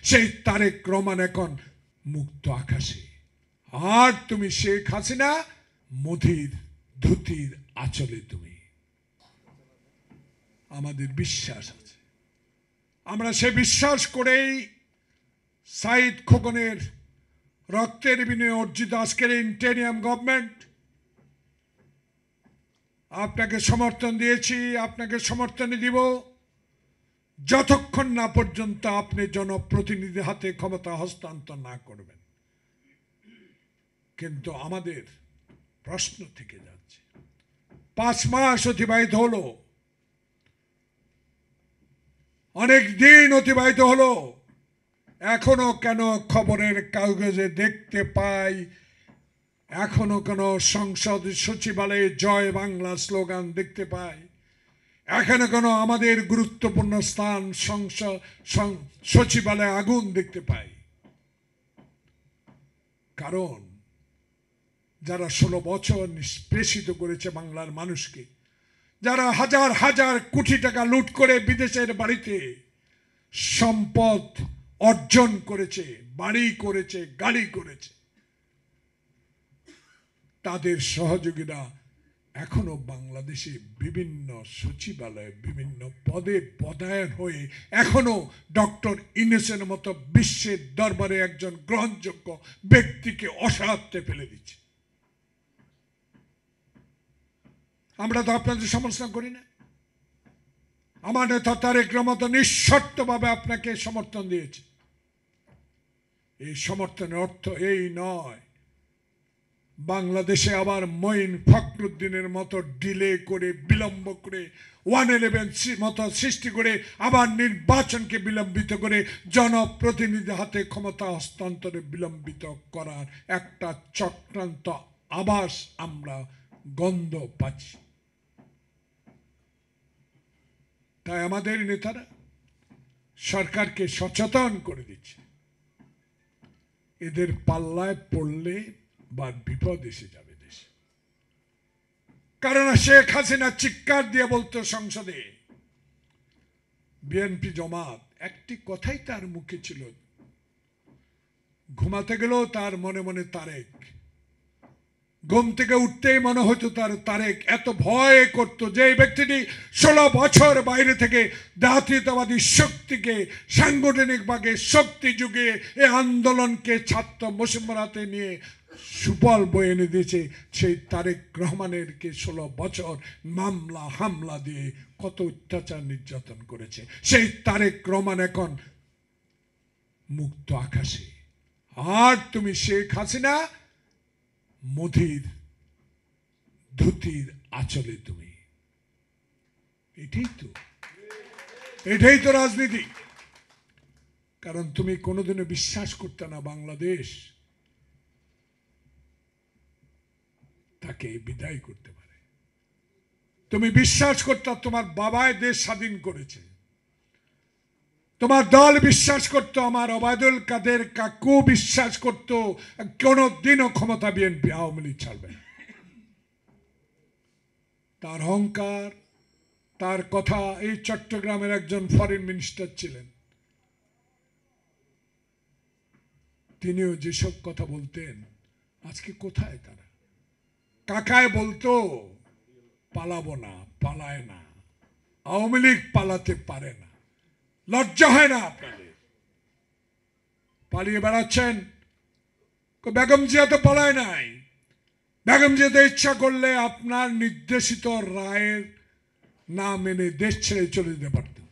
সেই তারেক রহমান এখন মুক্ত আকাশে, আর তুমি শেখ হাসিনা মোদির ধুতির আঁচলে। তুমি, আমাদের বিশ্বাস আছে, আমরা সে বিশ্বাস করেই সাইদ খোকনের রক্তের বিনিময়ে অর্জিত আজকের ইন্টেরিয়াম গভর্নমেন্ট আপনাকে সমর্থন দিয়েছি, আপনাকে সমর্থনে দিব যতক্ষণ না পর্যন্ত আপনি জনপ্রতিনিধি হাতে ক্ষমতা হস্তান্তর না করবেন। কিন্তু আমাদের প্রশ্ন থেকে যাচ্ছে, 5 মাস অতিবাহিত হলো, অনেক দিন অতিবাহিত হলো, এখনো কেন খবরের কাগজে দেখতে পাই, এখনো কেন সংসদ সচিবালয়ে জয় বাংলা স্লোগান দেখতে পাই, এখনো কেন আমাদের গুরুত্বপূর্ণ স্থান সংসদ সচিবালয়ে আগুন দেখতে পাই? কারণ যারা 16 বছর নিষ্পেষিত করেছে বাংলার মানুষকে, যারা হাজার হাজার কোটি টাকা লুট করে বিদেশের বাড়িতে সম্পদ অর্জন করেছে, বাড়ি করেছে, গাড়ি করেছে, তাদের সহযোগীরা এখনো বাংলাদেশে বিভিন্ন সচিবালয়ে বিভিন্ন পদে পদায়ন হয়ে এখনো ডক্টর ইউনূসের মতো বিশ্বের দরবারে একজন গ্রহণযোগ্য ব্যক্তিকে অসহায়ত্বে ফেলে দিচ্ছে। আমরা তো আপনাদের সমর্থন করি না। আমার নেতা তারেক রহমান নিঃশর্তভাবে আপনাকে সমর্থন দিয়েছে। এই সমর্থনের অর্থ এই নয় বাংলাদেশে আবার মঈন ফখরুদ্দিনের মতো ডিলে করে, বিলম্ব করে, 111 মতো সৃষ্টি করে আবার নির্বাচনকে বিলম্বিত করে জনপ্রতিনিধি হাতে ক্ষমতা হস্তান্তরে বিলম্বিত করার একটা চক্রান্ত আভাস আমরা গন্ধ পাচ্ছি। তাই আমাদের নেতারা সরকারকে সচেতন করে দিচ্ছে, এদের পাল্লায় পড়লে বা বিপদ এসে যাবে দেশে। কারণ শেখ হাসিনা চিৎকার দিয়ে বলতো সংসদে, বিএনপি জামাত, একটি কথাই তার মুখে ছিল, ঘুমাতে গেলেও তার মনে মনে তারেক, ঘুম থেকে উঠতেই মনে হতো তার তারেক। এত ভয় করত যে এই ব্যক্তিটি 16 বছর বাইরে থেকে জাতীয়তাবাদী শক্তিকে সাংগঠনিকভাবে শক্তি যুগে এই আন্দোলনকে ছাত্র মুসলমানতে নিয়ে সুফল বয়ে এনে দিয়েছে। সেই তারেক রহমানেরকে 16 বছর মামলা হামলা দিয়ে কত অত্যাচার নির্যাতন করেছে। সেই তারেক রহমান এখন মুক্ত আকাশে, আর তুমি শেখ হাসিনা মোদির ধুতির আঁচলে। তুমি, এটাই তো রাজনীতি। কারণ তুমি কোনোদিনও বিশ্বাস করতে না বাংলাদেশ তাকে বিদায় করতে পারে। তুমি বিশ্বাস করতে তোমার বাবাই দেশ স্বাধীন করেছে, তোমার দল বিশ্বাস করতো, আমার ওবায়দুল কাদের কাকু বিশ্বাস করতো কোনদিনও ক্ষমতা বিএনপি আওয়ামী লীগ ছাড়বে না। তার অহংকার, তার কথা। এই চট্টগ্রামের একজন ফরেন মিনিস্টার ছিলেন, তিনিও যেসব কথা বলতেন আজকে কোথায় তারা? কাকায় বলতো পালাবো না, পালায় না, আওয়ামী লীগ পালাতে পারে না। লজ্জা হয় না আপনাদের? পালিয়ে বেড়াচ্ছেন। বেগম জিয়া তো পালায় নাই। বেগম জিয়া তো ইচ্ছা করলে আপনার নির্দেশিত রায়ের না মেনে দেশ ছেড়ে চলে যেতে পারতেন।